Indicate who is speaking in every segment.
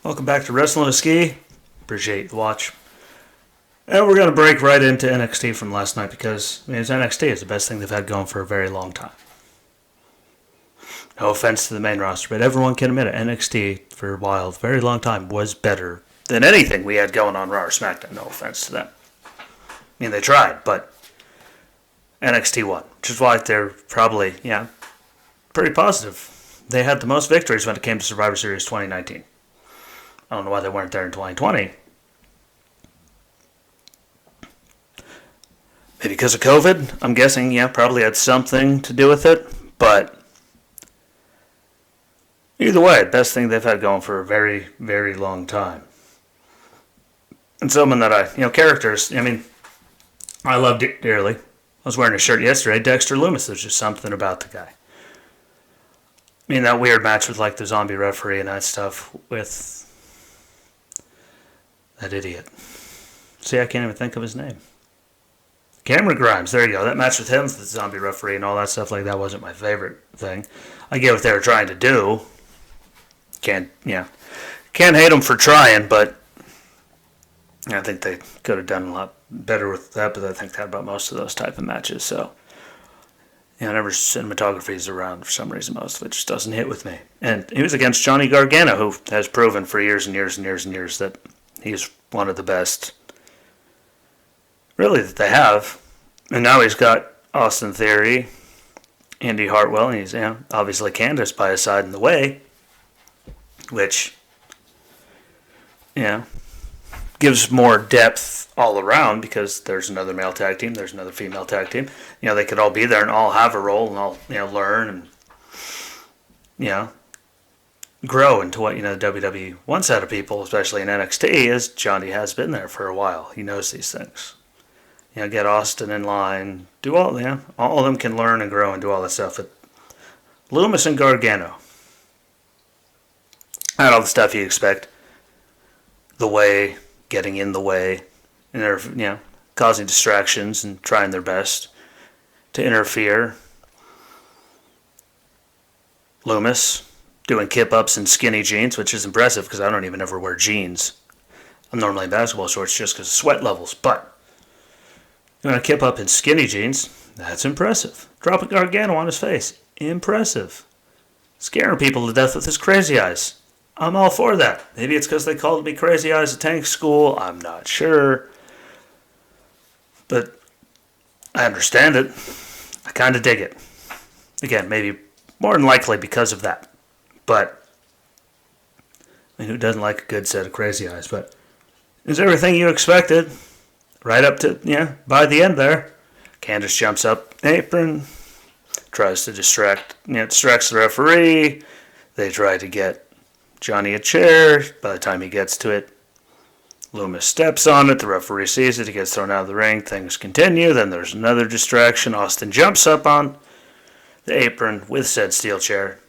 Speaker 1: Welcome back to Wrestling with Ski. Appreciate the watch. And we're going to break right into NXT from last night because NXT is the best thing they've had going for a very long time. No offense to the main roster, but everyone can admit it. NXT, for a while, a very long time, was better than anything we had going on Raw or SmackDown. No offense to them. They tried, but NXT won, which is why they're probably, pretty positive. They had the most victories when it came to Survivor Series 2019. I don't know why they weren't there in 2020. Maybe because of COVID, I'm guessing, probably had something to do with it, but either way, best thing they've had going for a very, very long time. And someone that characters, I loved it dearly. I was wearing a shirt yesterday, Dexter Lumis. There's just something about the guy. That weird match with the zombie referee and that stuff with that idiot. See, I can't even think of his name. Cameron Grimes, there you go. That match with him, the zombie referee and all that stuff that wasn't my favorite thing. I get what they were trying to do. Can't hate them for trying, but I think they could have done a lot better with that, but I think that about most of those type of matches, so whenever cinematography is around, for some reason, most of it just doesn't hit with me. And he was against Johnny Gargano, who has proven for years and years and years and years that he's one of the best, really, that they have. And now he's got Austin Theory, Indy Hartwell, and he's obviously Candice by his side in the way, which gives more depth all around because there's another male tag team, there's another female tag team. They could all be there and all have a role and all learn and grow into what the WWE wants out of people, especially in NXT, as Johnny has been there for a while. He knows these things. Get Austin in line, do all of them can learn and grow and do all that stuff. But Lumis and Gargano had all the stuff you expect. The way, getting in the way, and they're causing distractions and trying their best to interfere. Lumis doing kip-ups in skinny jeans, which is impressive because I don't even ever wear jeans. I'm normally in basketball shorts just because of sweat levels, but doing a kip-up in skinny jeans, that's impressive. Dropping Gargano on his face, impressive. Scaring people to death with his crazy eyes. I'm all for that. Maybe it's because they called me Crazy Eyes at Tank School. I'm not sure. But I understand it. I kind of dig it. Again, maybe more than likely because of that. But, who doesn't like a good set of crazy eyes? But it's everything you expected. Right up to, by the end there. Candice jumps up apron. Tries to distracts the referee. They try to get Johnny a chair. By the time he gets to it, Lumis steps on it. The referee sees it. He gets thrown out of the ring. Things continue. Then there's another distraction. Austin jumps up on the apron with said steel chair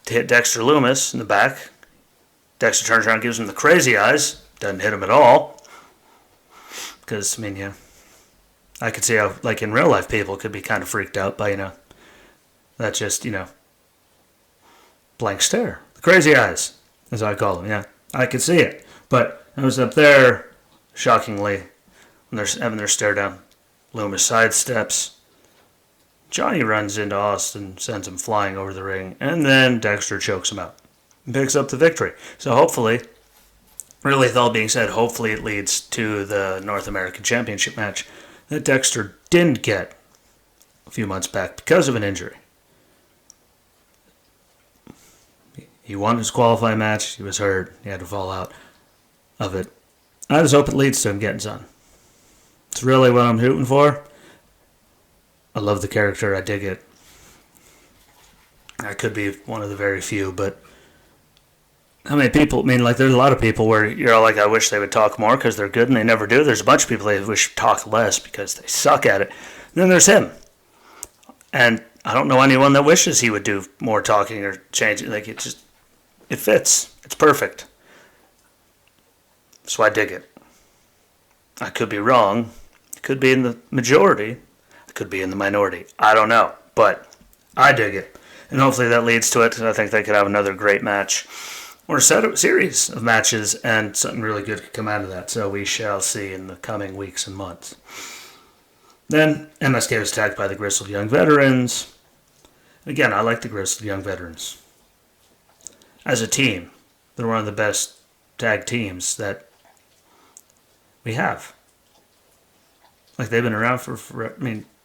Speaker 1: to hit Dexter Lumis in the back. Dexter turns around and gives him the crazy eyes. Doesn't hit him at all. Because, I could see how, in real life, people could be kind of freaked out by, that just, blank stare. The crazy eyes, as I call them, I could see it. But I was up there, shockingly, when they're having their stare down. Lumis sidesteps. Johnny runs into Austin, sends him flying over the ring, and then Dexter chokes him out and picks up the victory. So hopefully, really with all being said, hopefully it leads to the North American Championship match that Dexter didn't get a few months back because of an injury. He won his qualifying match. He was hurt. He had to fall out of it. I just hope it leads to him getting done. It's really what I'm hooting for. I love the character. I dig it. I could be one of the very few, but how many people, there's a lot of people where you're all like, I wish they would talk more because they're good and they never do. There's a bunch of people they wish talk less because they suck at it. And then there's him. And I don't know anyone that wishes he would do more talking or change it. It fits. It's perfect. So I dig it. I could be wrong. It could be in the majority. It could be in the minority. I don't know. But I dig it. And hopefully that leads to it. I think they could have another great match or a series of matches, and something really good could come out of that. So we shall see in the coming weeks and months. Then MSK was attacked by the Grizzled Young Veterans. Again, I like the Grizzled Young Veterans. As a team, they're one of the best tag teams that we have. Like, they've been around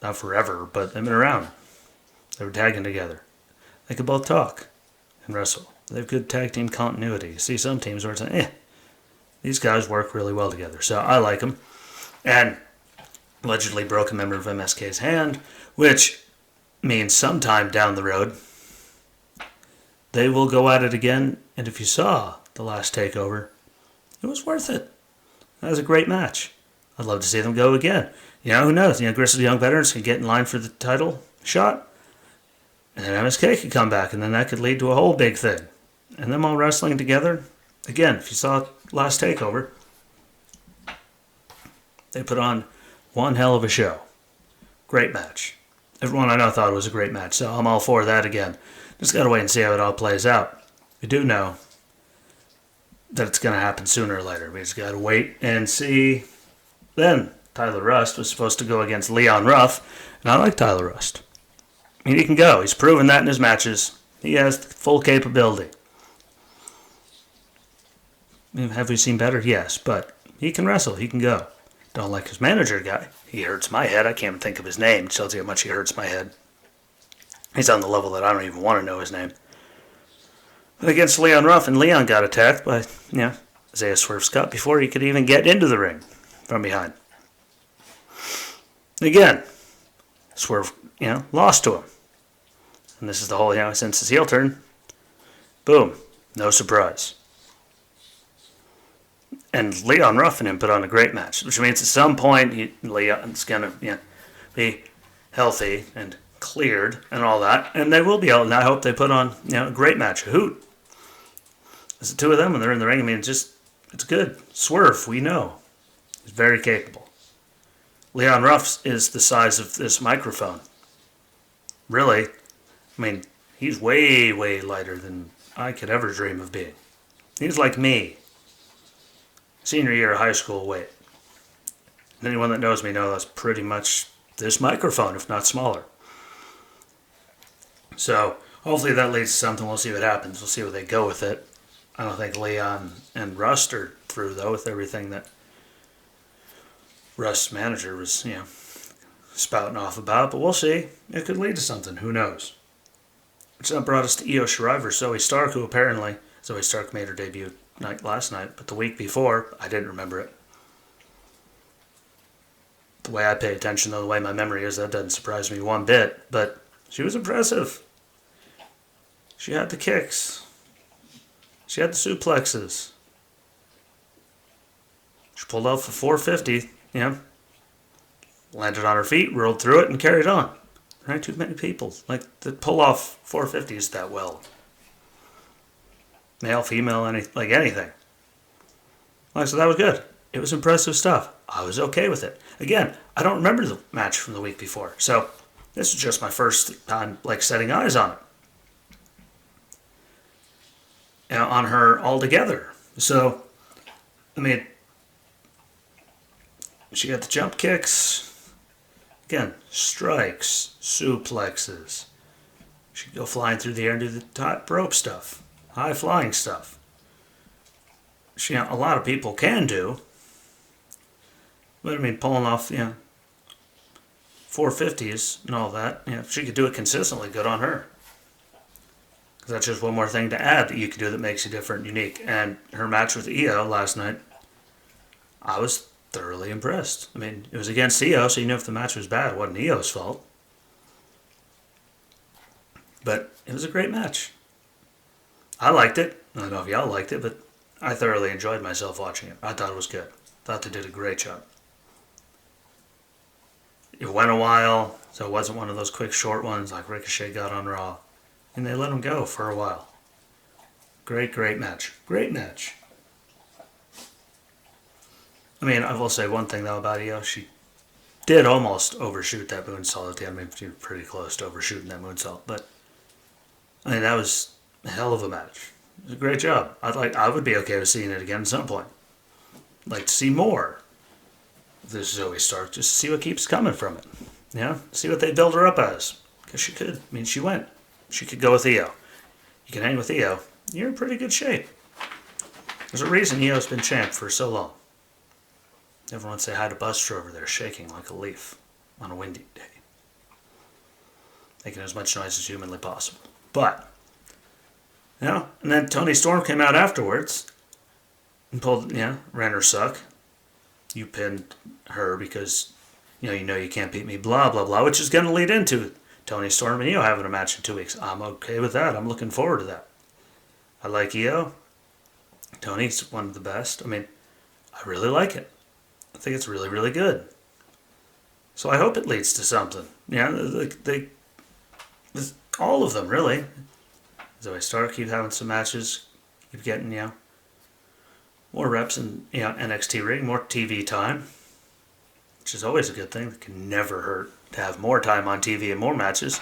Speaker 1: not forever, but they've been around. They were tagging together. They could both talk and wrestle. They have good tag team continuity. See some teams where it's like, these guys work really well together. So I like them. And allegedly broke a member of MSK's hand, which means sometime down the road they will go at it again. And if you saw the last takeover, it was worth it. That was a great match. I'd love to see them go again. Who knows? Grizzled Young Veterans can get in line for the title shot, and then MSK could come back, and then that could lead to a whole big thing. And them all wrestling together. Again, if you saw last takeover, they put on one hell of a show. Great match. Everyone I know thought it was a great match, so I'm all for that again. Just got to wait and see how it all plays out. We do know that it's going to happen sooner or later. We just got to wait and see. Then Tyler Rust was supposed to go against Leon Ruff, and I like Tyler Rust. He can go. He's proven that in his matches. He has full capability. Have we seen better? Yes, but he can wrestle. He can go. Don't like his manager guy. He hurts my head. I can't even think of his name. It tells you how much he hurts my head. He's on the level that I don't even want to know his name. But against Leon Ruff, and Leon got attacked by, Isaiah Swerve Scott before he could even get into the ring from behind. Again, Swerve, lost to him. And this is the whole, since his heel turn, boom, no surprise. And Leon Ruff and him put on a great match, which means at some point Leon's going to be healthy and cleared and all that, and they will be able, and I hope they put on a great match, a hoot. It's the two of them when they're in the ring. It's good. Swerve, we know, he's very capable. Leon Ruff is the size of this microphone. Really, he's way, way lighter than I could ever dream of being. He's like me. Senior year of high school weight. Anyone that knows me knows that's pretty much this microphone, if not smaller. So hopefully that leads to something. We'll see what happens. We'll see where they go with it. I don't think Leon and Rust are through, though, with everything that Rust's manager was, spouting off about. But we'll see. It could lead to something. Who knows? Which then brought us to Io Shirai versus Zoe Stark, who apparently Zoe Stark made her debut last night, but the week before, I didn't remember it. The way I pay attention, though, the way my memory is, that doesn't surprise me one bit, but she was impressive. She had the kicks. She had the suplexes. She pulled out for 450, landed on her feet, rolled through it, and carried on. There aren't too many people that pull off 450s that well. Male, female, anything. So that was good. It was impressive stuff. I was okay with it. Again, I don't remember the match from the week before, so this is just my first time setting eyes on it. On her altogether. So, she got the jump kicks. Again, strikes, suplexes. She could go flying through the air and do the top rope stuff. High flying stuff. A lot of people can do. But pulling off, 450s and all that, if she could do it consistently, good on her. Because that's just one more thing to add that you can do that makes you different and unique. And her match with Io last night, I was thoroughly impressed. It was against Io, so if the match was bad, it wasn't Io's fault. But it was a great match. I liked it. I don't know if y'all liked it, but I thoroughly enjoyed myself watching it. I thought it was good. Thought they did a great job. It went a while, so it wasn't one of those quick, short ones like Ricochet got on Raw. And they let him go for a while. Great, great match. Great match. I will say one thing, though, about Io. She did almost overshoot that moonsault at the end. She was pretty close to overshooting that moonsault. But, that was a hell of a match. It was a great job. I would be okay with seeing it again at some point. I'd like to see more of this Zoe Stark, just to see what keeps coming from it. See what they build her up as. Because she could. I mean, she went. She could go with EO. You can hang with EO. You're in pretty good shape. There's a reason EO's been champ for so long. Everyone say hi to Buster over there, shaking like a leaf on a windy day. Making as much noise as humanly possible. But, and then Toni Storm came out afterwards and pulled, ran her suck. You pinned her because, you know you can't beat me, blah, blah, blah, which is going to lead into Toni Storm and EO having a match in 2 weeks. I'm okay with that. I'm looking forward to that. I like EO. Toni's one of the best. I mean, I really like it. I think it's really, really good. So I hope it leads to something. With all of them, really. Zoe Stark keep having some matches, keep getting, more reps in NXT ring, more TV time, which is always a good thing. It can never hurt to have more time on TV and more matches.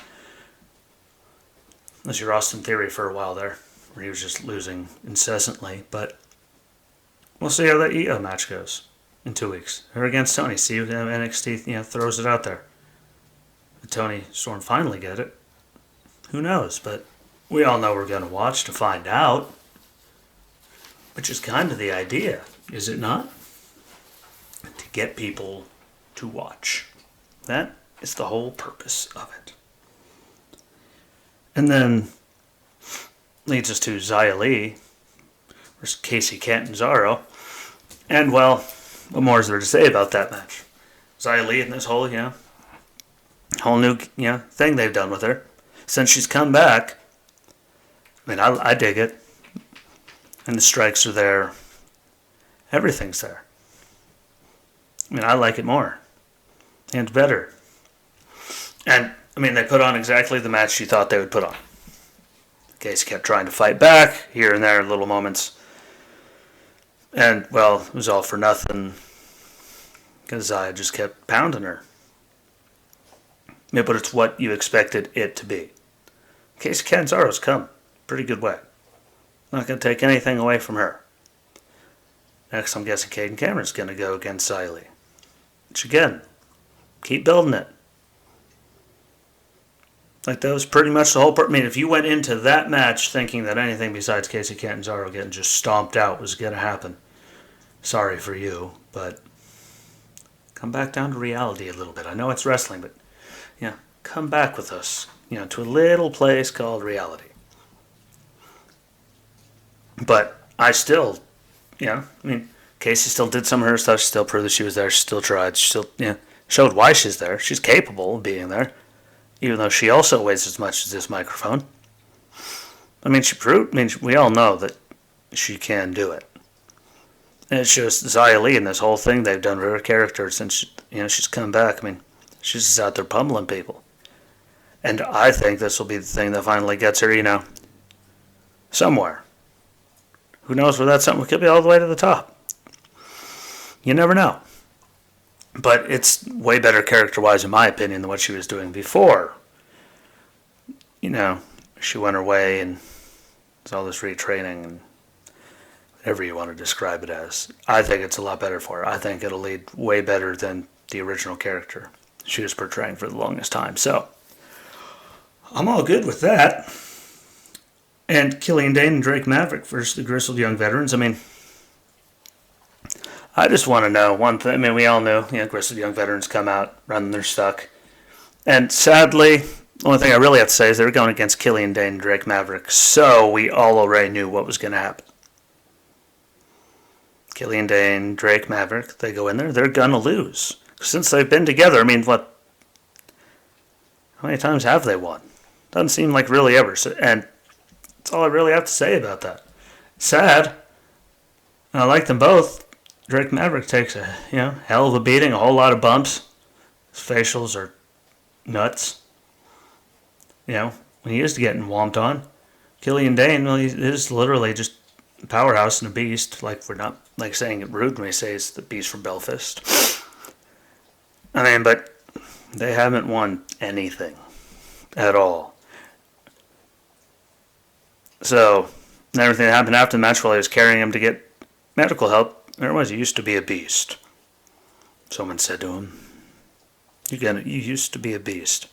Speaker 1: Unless you're Austin Theory for a while there, where he was just losing incessantly. But we'll see how that EO match goes in 2 weeks. Her against Toni. See if NXT throws it out there. Did Toni Storm finally get it? Who knows? But we all know we're going to watch to find out. Which is kind of the idea, is it not? To get people to watch. That is the whole purpose of it. And then leads us to Xia Li versus Casey Catanzaro. And, well, what more is there to say about that match? Xia Li and this whole new thing they've done with her. Since she's come back, I mean, I dig it. And the strikes are there. Everything's there. I mean, I like it more. And better. And, I mean, they put on exactly the match you thought they would put on. Casey kept trying to fight back, here and there, little moments. And, well, it was all for nothing. Because Xia just kept pounding her. Yeah, but it's what you expected it to be. Casey Catanzaro's come a pretty good way. Not going to take anything away from her. Next, I'm guessing Caden Cameron's going to go against Xia Li. Which, again, keep building it. Like, that was pretty much the whole part. I mean, if you went into that match thinking that anything besides Casey Catanzaro getting just stomped out was going to happen, sorry for you, but come back down to reality a little bit. I know it's wrestling, but, come back with us, to a little place called reality. But I still, Casey still did some of her stuff. She still proved that she was there. She still tried. She still, showed why she's there. She's capable of being there, even though she also weighs as much as this microphone. I mean, we all know that she can do it. And it's just Xia Li and this whole thing they've done with her character since, she's come back. I mean, she's just out there pummeling people. And I think this will be the thing that finally gets her, somewhere. Who knows where that something could be all the way to the top. You never know. But it's way better character-wise, in my opinion, than what she was doing before. She went her way and there's all this retraining and whatever you want to describe it as. I think it's a lot better for her. I think it'll lead way better than the original character she was portraying for the longest time. So, I'm all good with that. And Killian Dane and Drake Maverick versus the Grizzled Young Veterans. I mean, I just want to know one thing. I mean, we all know, Grizzled Young Veterans come out, running their stuck. And sadly, the only thing I really have to say is they were going against Killian Dane and Drake Maverick. So we all already knew what was going to happen. Killian Dane, Drake Maverick, they go in there, they're going to lose. Since they've been together, I mean, how many times have they won? Doesn't seem like really ever. And that's all I really have to say about that. Sad. And I like them both. Drake Maverick takes a hell of a beating, a whole lot of bumps. His facials are nuts. When he is getting whomped on. Killian Dane, well, he is literally just a powerhouse and a beast. Like, we're not saying it rude when we say it's the beast from Belfast. I mean, but they haven't won anything at all. So, And everything that happened after the match while he was carrying him to get medical help, there was, you used to be a beast. Someone said to him, you used to be a beast.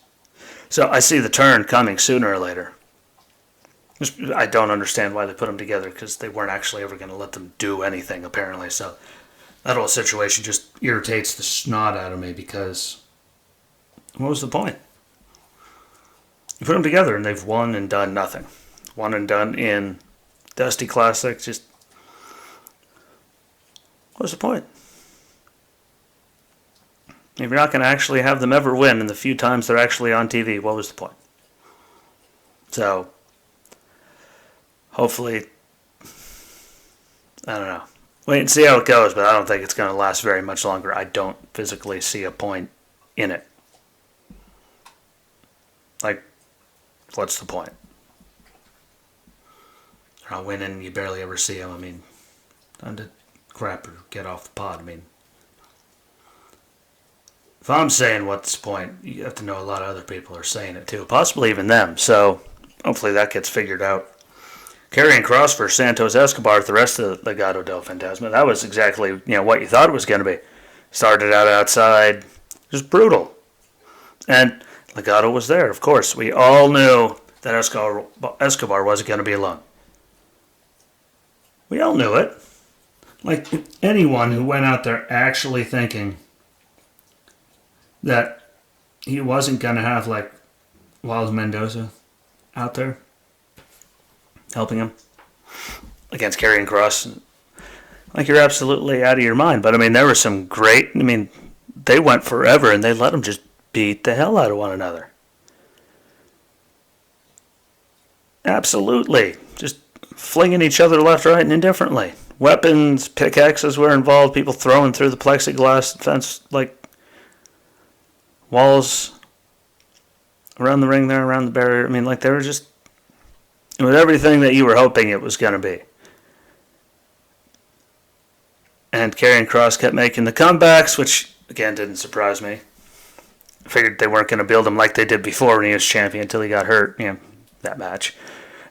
Speaker 1: So I see the turn coming sooner or later. I don't understand why they put them together, because they weren't actually ever going to let them do anything, apparently. So that whole situation just irritates the snot out of me, because what was the point? You put them together and they've won and done nothing. Won and done in Dusty Classic. Just, what's the point? If you're not going to actually have them ever win in the few times they're actually on TV, what was the point? So, hopefully, I don't know. Wait and see how it goes, but I don't think it's going to last very much longer. I don't physically see a point in it. Like, what's the point? They're not winning, you barely ever see them. I mean, time to crap or get off the pod. I mean, if I'm saying what's the point, you have to know a lot of other people are saying it too, possibly even them. So hopefully that gets figured out. Karrion Kross for Santos Escobar, the rest of the Legado del Fantasma, that was exactly what you thought it was going to be. Started out outside, just brutal, and Legado was there. Of course, we all knew that Escobar wasn't going to be alone. We all knew it. Like anyone who went out there actually thinking that he wasn't going to have, like, Wild Mendoza out there helping him against Karrion Kross. Like, you're absolutely out of your mind. But, I mean, there were some great... I mean, they went forever, and they let them just beat the hell out of one another. Absolutely. Just flinging each other left, right, and indifferently. Weapons, pickaxes were involved, people throwing through the plexiglass fence, like, walls around the ring there, around the barrier. I mean, like, they were just... It was everything that you were hoping it was going to be. And Karrion Kross kept making the comebacks, which, again, didn't surprise me. I figured they weren't going to build him like they did before when he was champion until he got hurt, that match.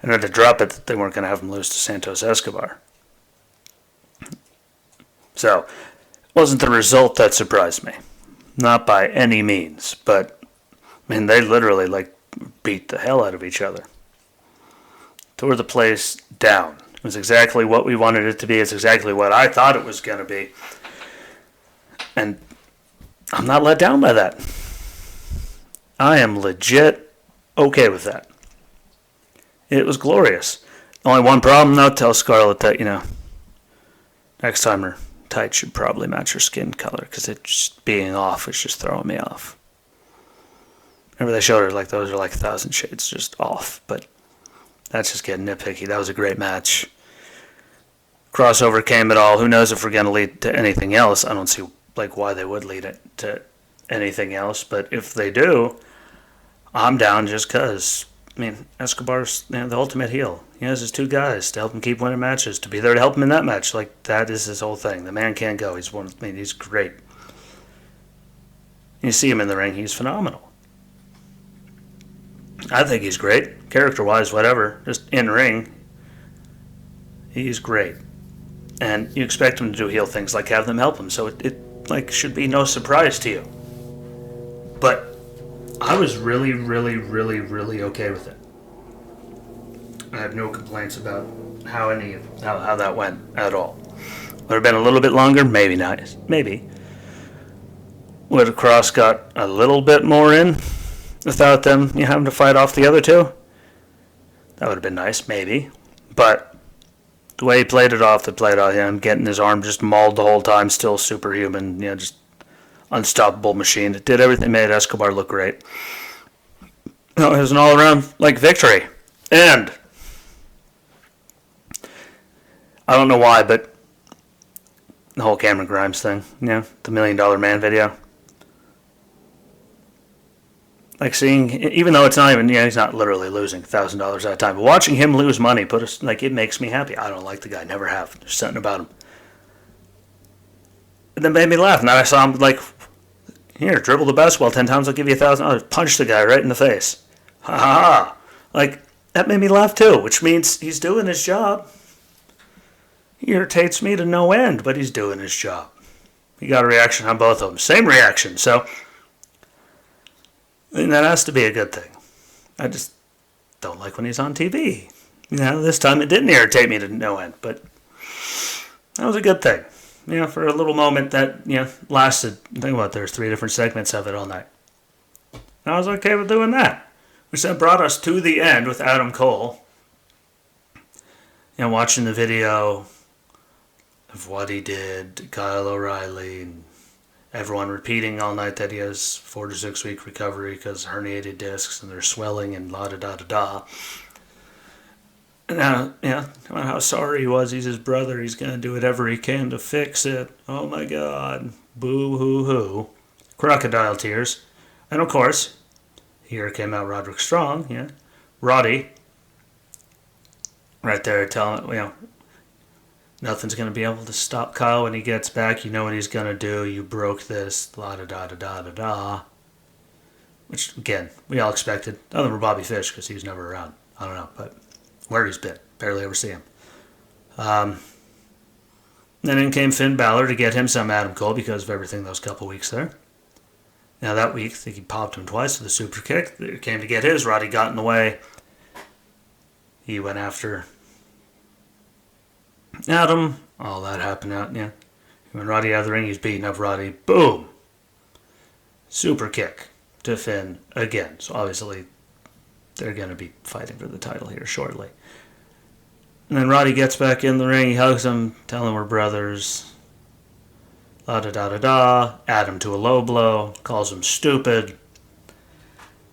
Speaker 1: And then to drop it, they weren't going to have him lose to Santos Escobar. So, it wasn't the result that surprised me. Not by any means, but, I mean, they literally, like, beat the hell out of each other. Tore the place down. It was exactly what we wanted it to be. It's exactly what I thought it was going to be. And I'm not let down by that. I am legit okay with that. It was glorious. Only one problem, though, tell Scarlett that, next time her tights should probably match her skin color, because it just being off is just throwing me off. Remember they showed her, like, those are like 1,000 shades just off, but that's just getting nitpicky. That was a great match. Crossover came at all. Who knows if we're going to lead to anything else. I don't see, like, why they would lead it to anything else, but if they do, I'm down just because. I mean, Escobar's the ultimate heel. He has his two guys to help him keep winning matches, to be there to help him in that match. Like, that is his whole thing. The man can't go. He's great. You see him in the ring, he's phenomenal. I think he's great. Character-wise, whatever. Just in ring, he's great. And you expect him to do heel things, like have them help him. So it should be no surprise to you. But I was really, really, really, really okay with it. I have no complaints about how that went at all. Would have been a little bit longer? Maybe not. Maybe. Would have Kross got a little bit more in without them having to fight off the other two? That would have been nice, maybe. But the way he played it off, him getting his arm just mauled the whole time, still superhuman, just unstoppable machine. It did everything, made Escobar look great. It was an all-around, victory. And I don't know why, but the whole Cameron Grimes thing, the $1 Million Man video. Like seeing, even though it's not even, he's not literally losing $1,000 at a time, but watching him lose money, it makes me happy. I don't like the guy, never have. There's something about him. And that made me laugh. And then I saw him here, dribble the basketball 10 times, I'll give you $1,000. Punch the guy right in the face. Ha ha ha. that made me laugh too, which means he's doing his job. He irritates me to no end, but he's doing his job. He got a reaction on both of them. Same reaction, so and that has to be a good thing. I just don't like when he's on TV. This time it didn't irritate me to no end, but that was a good thing. For a little moment that, lasted, think about it, there's 3 different segments of it all night. I was okay with doing that. Which then brought us to the end with Adam Cole. Watching the video of what he did, Kyle O'Reilly, and everyone repeating all night that he has 4 to 6 week recovery because herniated discs and they're swelling and la da da da da. And now, how sorry he was. He's his brother. He's going to do whatever he can to fix it. Oh my God. Boo hoo hoo. Crocodile tears. And of course, here came out Roderick Strong, Roddy. Right there telling, nothing's going to be able to stop Kyle when he gets back. You know what he's going to do. You broke this. La da da da da da da. Which, again, we all expected. Other than Bobby Fish, because he was never around. I don't know, but where he's been. Barely ever see him. Then in came Finn Balor to get him some Adam Cole because of everything those couple weeks there. Now that week, I think he popped him twice with a super kick. He came to get his. Roddy got in the way. He went after Adam. All that happened out, When Roddy out of the ring, he's beating up Roddy. Boom! Super kick to Finn again. So obviously, they're going to be fighting for the title here shortly. And then Roddy gets back in the ring. He hugs him, telling him we're brothers. La da da da da. Adam to a low blow. Calls him stupid.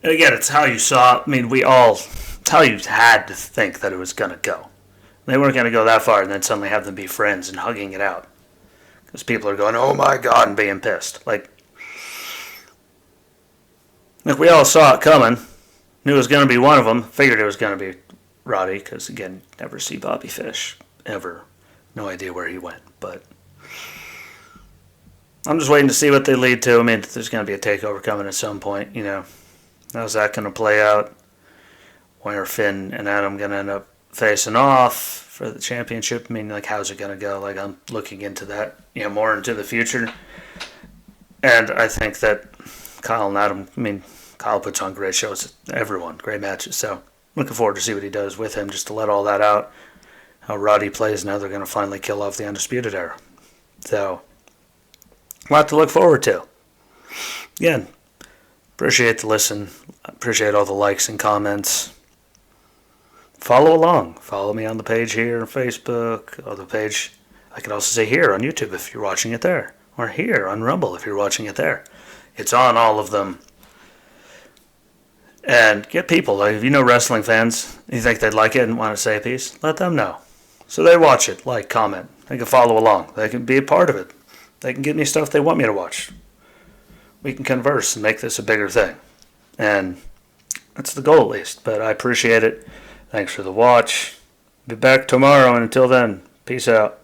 Speaker 1: And again, it's how you saw it. I mean, it's how you had to think that it was going to go. They weren't going to go that far and then suddenly have them be friends and hugging it out. Because people are going, oh my God, and being pissed. Like we all saw it coming. Knew it was going to be one of them. Figured it was going to be Roddy. Because, again, never see Bobby Fish. Ever. No idea where he went. But I'm just waiting to see what they lead to. I mean, there's going to be a takeover coming at some point, How's that going to play out? Where are Finn and Adam going to end up facing off for the championship? I mean, how's it going to go? I'm looking into that, more into the future. And I think that Kyle and Adam, Kyle puts on great shows. Everyone, great matches. So looking forward to see what he does with him, just to let all that out. How Roddy plays now. They're going to finally kill off the Undisputed Era. So a lot to look forward to. Again, appreciate the listen. Appreciate all the likes and comments. Follow along. Follow me on the page here on Facebook. Or the page, I can also say here on YouTube if you're watching it there. Or here on Rumble if you're watching it there. It's on all of them. And get people, if you know wrestling fans, you think they'd like it and want to say a piece, let them know. So they watch it, comment. They can follow along. They can be a part of it. They can get me stuff they want me to watch. We can converse and make this a bigger thing. And that's the goal at least. But I appreciate it. Thanks for the watch. Be back tomorrow, and until then, peace out.